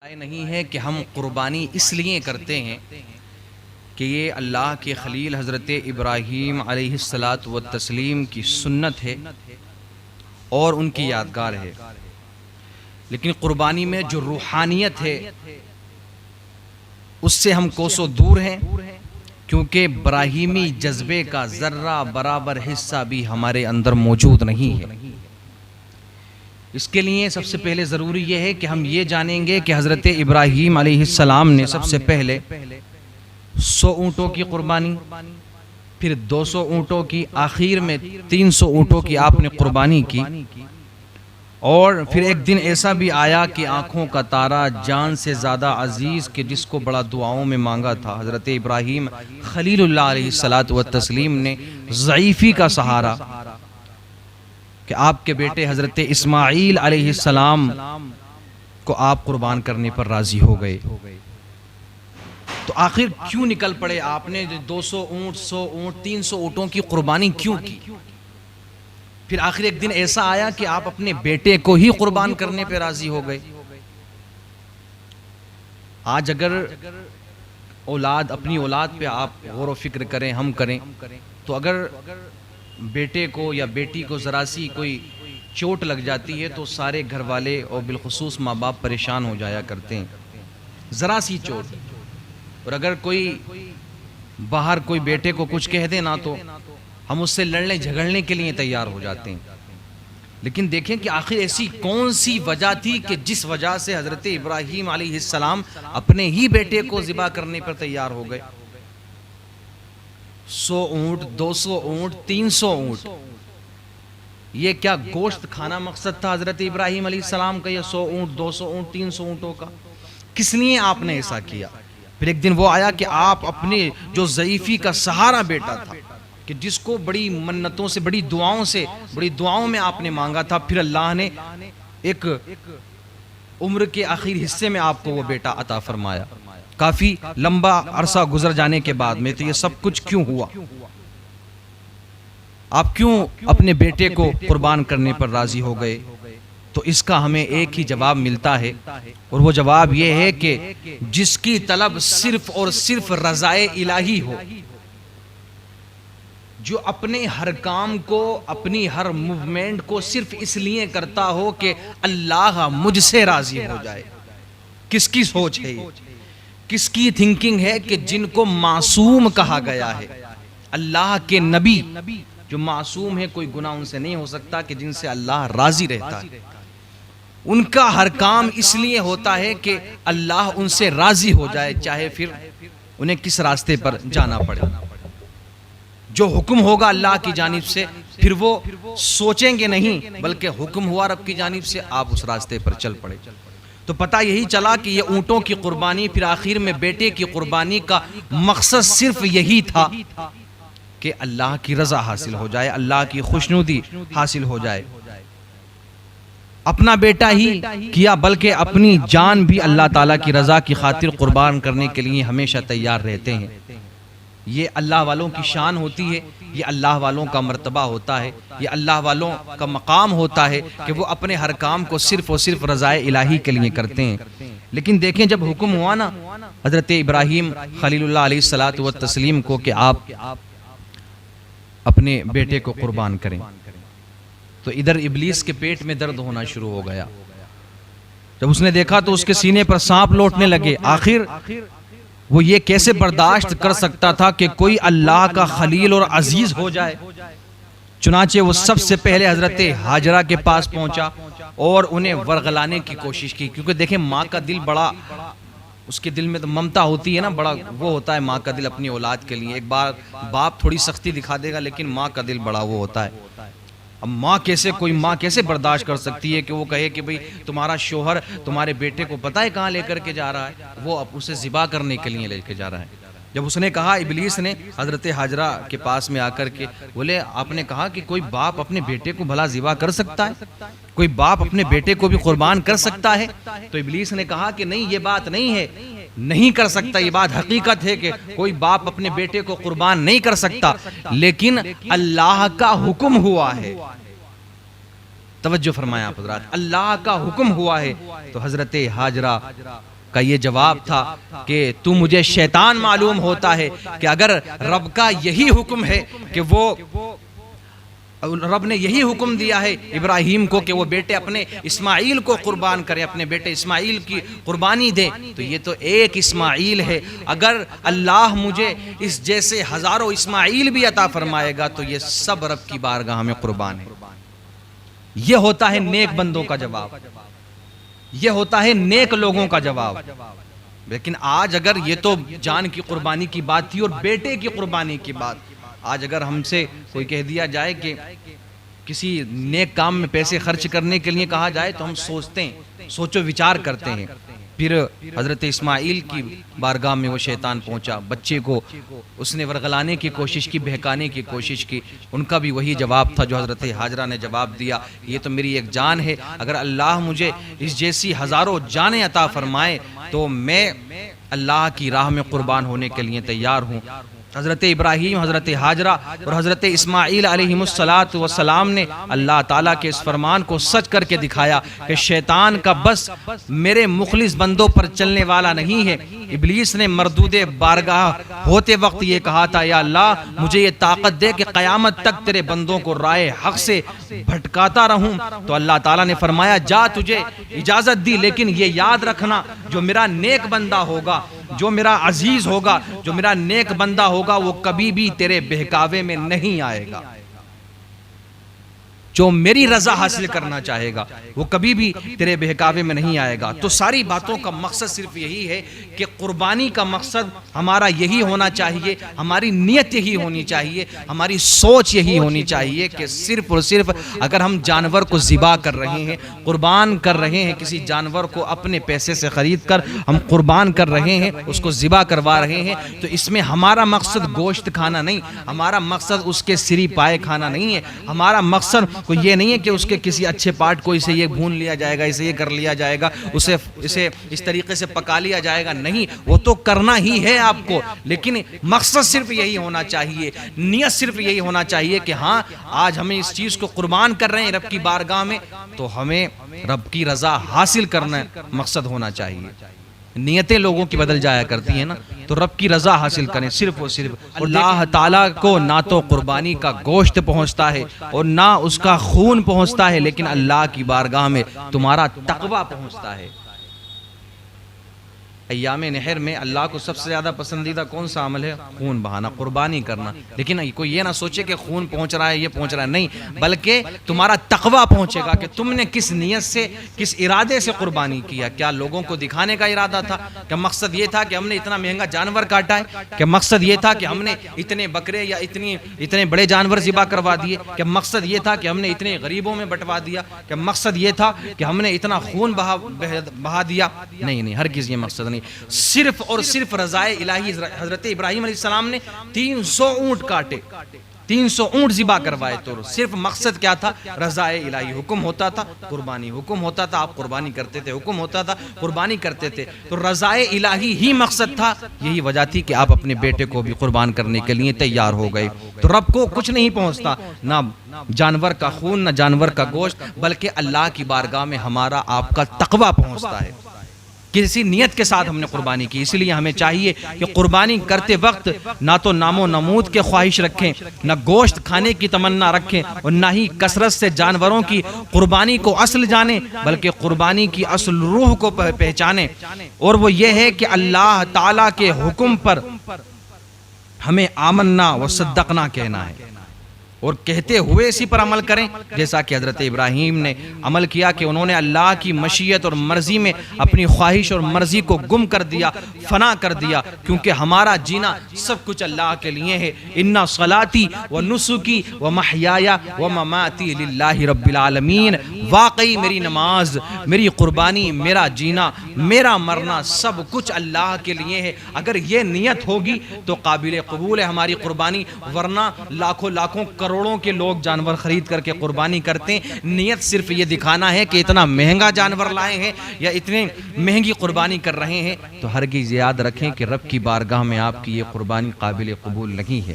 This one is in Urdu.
نہیں ہے کہ ہم قربانی اس لیے کرتے ہیں کہ یہ اللہ کے خلیل حضرت ابراہیم علیہ السلام کی سنت ہے اور ان کی یادگار ہے، لیکن قربانی میں جو روحانیت ہے اس سے ہم کوسوں دور ہیں، کیونکہ ابراہیمی جذبے کا ذرہ برابر حصہ بھی ہمارے اندر موجود نہیں ہے۔ اس کے لیے سب سے پہلے ضروری یہ ہے کہ ہم یہ جانیں گے کہ حضرت ابراہیم علیہ السلام نے سب سے پہلے 100 اونٹوں کی قربانی، پھر 200 اونٹوں کی، آخر میں 300 اونٹوں کی آپ نے قربانی کی، اور پھر ایک دن ایسا بھی آیا کہ آنکھوں کا تارا جان سے زیادہ عزیز کہ جس کو بڑا دعاؤں میں مانگا تھا حضرت ابراہیم خلیل اللہ علیہ السلام نے ضعیفی کا سہارا کہ آپ کے بیٹے حضرت اسماعیل علیہ السلام کو آپ قربان کرنے پر راضی ہو گئے۔ تو آخر کیوں نکل پڑے آپ نے 200 اونٹ، 100 اونٹ، 300 اونٹوں کی قربانی کیوں کی؟ پھر آخر ایک دن ایسا آیا کہ آپ اپنے بیٹے کو ہی قربان کرنے پہ راضی ہو گئے۔ آج اگر اپنی اولاد پہ آپ غور و فکر کریں، ہم کریں، تو اگر بیٹے کو یا بیٹی کو ذرا سی کوئی چوٹ لگ جاتی ہے تو سارے گھر والے اور بالخصوص ماں باپ پریشان ہو جایا کرتے ہیں، ذرا سی چوٹ۔ اور اگر کوئی باہر کوئی بیٹے کو کچھ کہہ دے نا تو ہم اس سے لڑنے جھگڑنے کے لیے تیار ہو جاتے ہیں۔ لیکن دیکھیں کہ آخر ایسی کون سی وجہ تھی کہ جس وجہ سے حضرت ابراہیم علیہ السلام اپنے ہی بیٹے کو ذبح کرنے پر تیار ہو گئے؟ 100 اونٹ، 200 اونٹ، 300 اونٹ، یہ کیا گوشت کھانا مقصد تھا حضرت ابراہیم علیہ السلام کا؟ یہ 100 اونٹ، 200 اونٹ، 300 اونٹوں کا کس لیے آپ نے ایسا کیا؟ پھر ایک دن وہ آیا کہ آپ اپنے جو ضعیفی کا سہارا بیٹا تھا، کہ جس کو بڑی منتوں سے، بڑی دعاؤں میں آپ نے مانگا تھا، پھر اللہ نے ایک عمر کے آخری حصے میں آپ کو وہ بیٹا عطا فرمایا۔ کافی لمبا عرصہ گزر جانے کے بعد میں تو یہ سب کچھ کیوں ہوا؟ آپ کیوں اپنے بیٹے کو قربان کرنے پر راضی ہو گئے؟ تو اس کا ہمیں ایک ہی جواب ملتا ہے، اور وہ جواب یہ ہے کہ جس کی طلب صرف اور صرف رضائے الہی ہو، جو اپنے ہر کام کو، اپنی ہر موومنٹ کو صرف اس لیے کرتا ہو کہ اللہ مجھ سے راضی ہو جائے۔ کس کی سوچ ہے یہ؟ کس کی تھنکنگ ہے کہ جن کو معصوم کہا گیا ہے، اللہ کے نبی جو معصوم ہے، کوئی گناہ ان سے نہیں ہو سکتا، کہ جن سے اللہ راضی رہتا ہے، ان کا ہر کام اس لیے ہوتا ہے کہ اللہ ان سے راضی ہو جائے، چاہے پھر انہیں کس راستے پر جانا پڑے۔ جو حکم ہوگا اللہ کی جانب سے، پھر وہ سوچیں گے نہیں، بلکہ حکم ہوا رب کی جانب سے، آپ اس راستے پر چل پڑے۔ تو پتہ یہی چلا کہ یہ اونٹوں کی قربانی، پھر آخر میں بیٹے کی قربانی کا مقصد صرف یہی تھا کہ اللہ کی رضا حاصل ہو جائے، اللہ کی خوشنودی حاصل ہو جائے۔ اپنا بیٹا ہی کیا بلکہ اپنی جان بھی اللہ تعالیٰ کی رضا کی خاطر قربان کرنے کے لیے ہمیشہ تیار رہتے ہیں۔ یہ اللہ والوں کی شان ہوتی ہے، یہ اللہ والوں کا مرتبہ ہوتا ہے، یہ اللہ والوں کا مقام ہوتا ہے کہ وہ اپنے ہر کام کو صرف اور صرف رضائے الہی کے لیے کرتے ہیں۔ لیکن دیکھیں جب حکم ہوا نا حضرت ابراہیم خلیل اللہ علیہ السلام کو کہ آپ اپنے بیٹے کو قربان کریں، تو ادھر ابلیس کے پیٹ میں درد ہونا شروع ہو گیا۔ جب اس نے دیکھا تو اس کے سینے پر سانپ لوٹنے لگے۔ آخر وہ یہ کیسے برداشت کر سکتا تھا کہ کوئی اللہ کا خلیل اور عزیز ہو جائے؟ چنانچہ وہ سب سے پہلے حضرت ہاجرہ کے پاس پہنچا اور انہیں ورغلانے کی کوشش کی، کیونکہ دیکھیں ماں کا دل بڑا، اس کے دل میں تو ممتا ہوتی ہے نا، بڑا وہ ہوتا ہے ماں کا دل اپنی اولاد کے لیے۔ ایک بار باپ تھوڑی سختی دکھا دے گا، لیکن ماں کا دل بڑا وہ ہوتا ہے۔ اب کوئی ماں کیسے برداشت کر سکتی ہے کہ وہ کہے کہ بھئی تمہارا شوہر تمہارے بیٹے کو پتہ ہے کہاں لے کر کے جا رہا ہے، وہ اب اسے ذبح کرنے کے لیے لے کے جا رہا ہے۔ جب اس نے کہا، ابلیس نے حضرت ہاجرہ کے پاس میں آ کر کے بولے، آپ نے کہا کہ کوئی باپ اپنے بیٹے کو بھلا ذبح کر سکتا ہے؟ کوئی باپ اپنے بیٹے کو بھی قربان کر سکتا ہے؟ تو ابلیس نے کہا کہ نہیں، یہ بات نہیں ہے، نہیں کر سکتا، یہ بات حقیقت ہے کہ کوئی باپ اپنے بیٹے کو قربان نہیں کر سکتا، لیکن اللہ کا حکم ہوا ہے۔ توجہ فرمایا آپ حضرات، اللہ کا حکم ہوا ہے۔ تو حضرت ہاجرہ کا یہ جواب تھا کہ تو مجھے شیطان معلوم ہوتا ہے کہ اگر رب کا یہی حکم ہے کہ وہ رب نے یہی حکم دیا ہے ابراہیم کو کہ وہ بیٹے اپنے اسماعیل کو قربان کرے، اپنے بیٹے اسماعیل کی قربانی دے، تو یہ تو ایک اسماعیل ہے، اگر اللہ مجھے اس جیسے ہزاروں اسماعیل بھی عطا فرمائے گا تو یہ سب رب کی بارگاہ میں قربان ہے۔ یہ ہوتا ہے نیک بندوں کا جواب، یہ ہوتا ہے نیک لوگوں کا جواب۔ لیکن آج اگر یہ تو جان کی قربانی کی بات تھی اور بیٹے کی قربانی کی بات، آج اگر ہم سے کوئی کہہ دیا جائے کہ کسی نیک کام میں پیسے خرچ کرنے کے لیے کہا جائے تو ہم سوچتے ہیں، سوچو وچار کرتے ہیں۔ پھر حضرت اسماعیل کی بارگاہ میں وہ شیطان پہنچا، بچے کو اس نے ورغلانے کی کوشش کی، بہکانے کی کوشش کی، ان کا بھی وہی جواب تھا جو حضرت ہاجرہ نے جواب دیا، یہ تو میری ایک جان ہے، اگر اللہ مجھے اس جیسی ہزاروں جانیں عطا فرمائے تو میں اللہ کی راہ میں قربان ہونے کے لیے تیار ہوں۔ حضرت ابراہیم، حضرت ہاجرہ اور حضرت اسماعیل علیہ السلام نے اللہ تعالیٰ کے اس فرمان کو سچ کر کے دکھایا کہ شیطان کا بس میرے مخلص بندوں پر چلنے والا نہیں ہے۔ ابلیس نے مردود بارگاہ ہوتے وقت یہ کہا تھا، یا اللہ مجھے یہ طاقت دے کہ قیامت تک تیرے بندوں کو راہ حق سے بھٹکاتا رہوں، تو اللہ تعالیٰ نے فرمایا جا تجھے اجازت دی، لیکن یہ یاد رکھنا جو میرا نیک بندہ ہوگا، جو میرا عزیز ہوگا، جو میرا نیک بندہ ہوگا، وہ کبھی بھی تیرے بہکاوے میں نہیں آئے گا۔ جو میری رضا حاصل کرنا چاہے گا وہ کبھی بھی تیرے بہکاوے میں نہیں آئے گا۔ تو ساری باتوں کا مقصد صرف یہی ہے کہ قربانی کا مقصد ہمارا یہی ہونا چاہیے، ہماری نیت یہی ہونی چاہیے، ہماری سوچ یہی ہونی چاہیے کہ صرف اور صرف اگر ہم جانور کو ذبح کر رہے ہیں، قربان کر رہے ہیں، کسی جانور کو اپنے پیسے سے خرید کر ہم قربان کر رہے ہیں، اس کو ذبح کروا رہے ہیں، تو اس میں ہمارا مقصد گوشت کھانا نہیں، ہمارا مقصد اس کے سری پائے کھانا نہیں ہے، ہمارا مقصد کوئی یہ نہیں ہے کہ اس کے کسی اچھے پارٹ کو اسے یہ بھون لیا جائے گا، اسے یہ کر لیا جائے گا، اسے اس طریقے سے پکا لیا جائے گا، نہیں، وہ تو کرنا ہی ہے آپ کو، لیکن مقصد صرف یہی ہونا چاہیے، نیت صرف یہی ہونا چاہیے کہ ہاں آج ہمیں اس چیز کو قربان کر رہے ہیں رب کی بارگاہ میں، تو ہمیں رب کی رضا حاصل کرنا مقصد ہونا چاہیے۔ نیتیں لوگوں کی بدل جایا کرتی ہیں نا، تو رب کی رضا حاصل کریں صرف اور صرف۔ اللہ تعالیٰ کو نہ تو قربانی کا گوشت پہنچتا ہے اور نہ اس کا خون پہنچتا ہے، لیکن اللہ کی بارگاہ میں تمہارا تقوی پہنچتا ہے۔ ایام نحر میں اللہ کو سب سے زیادہ پسندیدہ کون سا عمل ہے؟ خون بہانا، قربانی کرنا۔ لیکن کوئی یہ نہ سوچے کہ خون پہنچ رہا ہے، یہ پہنچ رہا ہے، نہیں، بلکہ تمہارا تقوی پہنچے گا کہ تم نے کس نیت سے، کس ارادے سے قربانی کیا۔ کیا لوگوں کو دکھانے کا ارادہ تھا؟ کیا مقصد یہ تھا کہ ہم نے اتنا مہنگا جانور کاٹا ہے؟ کیا مقصد یہ تھا کہ ہم نے اتنے بکرے یا اتنے بڑے جانور ذبح کروا دیے؟ کیا مقصد یہ تھا کہ ہم نے اتنے غریبوں میں بٹوا دیا؟ کیا مقصد یہ تھا کہ ہم نے اتنا خون بہا دیا؟ نہیں، ہرگز یہ مقصد نہیں۔ صرف اور صرف رضائے الہی۔ حضرت ابراہیم علیہ السلام نے 300 اونٹ کاٹے، 300 اونٹ ذبح کروائے، تو صرف مقصد کیا تھا؟ رضائے الہی۔ حکم ہوتا تھا قربانی، حکم ہوتا تھا آپ قربانی کرتے تھے، حکم ہوتا تھا قربانی کرتے تھے، تو رضائے الہی ہی مقصد تھا۔ یہی وجہ تھی کہ آپ اپنے بیٹے کو بھی قربان کرنے کے لیے تیار ہو گئے۔ تو رب کو کچھ نہیں پہنچتا، نہ جانور کا خون، نہ جانور کا گوشت، بلکہ اللہ کی بارگاہ میں ہمارا آپ کا تقوی پہنچتا ہے۔ کسی نیت کے ساتھ ہم نے قربانی کی، اس لیے ہمیں چاہیے کہ قربانی کرتے وقت نہ تو نام و نمود کے خواہش رکھیں، نہ گوشت کھانے کی تمنا رکھیں، اور نہ ہی کثرت سے جانوروں کی قربانی کو اصل جانیں، بلکہ قربانی کی اصل روح کو پہچانیں، اور وہ یہ ہے کہ اللہ تعالیٰ کے حکم پر ہمیں آمنا و صدقنا کہنا ہے، اور کہتے ہوئے اسی پر عمل کریں، جیسا کہ حضرت ابراہیم نے عمل کیا کہ انہوں نے اللہ کی مشیت اور مرضی میں اپنی خواہش اور مرضی کو گم کر دیا، فنا کر دیا، کیونکہ ہمارا جینا سب کچھ اللہ کے لیے ہے۔ ان صلاتی و نسکی و محیایا و مماتی للہ رب العالمین، واقعی میری نماز، میری قربانی، میرا جینا، میرا مرنا سب کچھ اللہ کے لیے ہے۔ اگر یہ نیت ہوگی تو قابل قبول ہے ہماری قربانی، ورنہ لاکھوں کروڑوں کے لوگ جانور خرید کر کے قربانی کرتے ہیں، نیت صرف یہ دکھانا ہے کہ اتنا مہنگا جانور لائے ہیں یا اتنے مہنگی قربانی کر رہے ہیں، تو ہرگز یاد رکھیں کہ رب کی بارگاہ میں آپ کی یہ قربانی قابل قبول نہیں ہے۔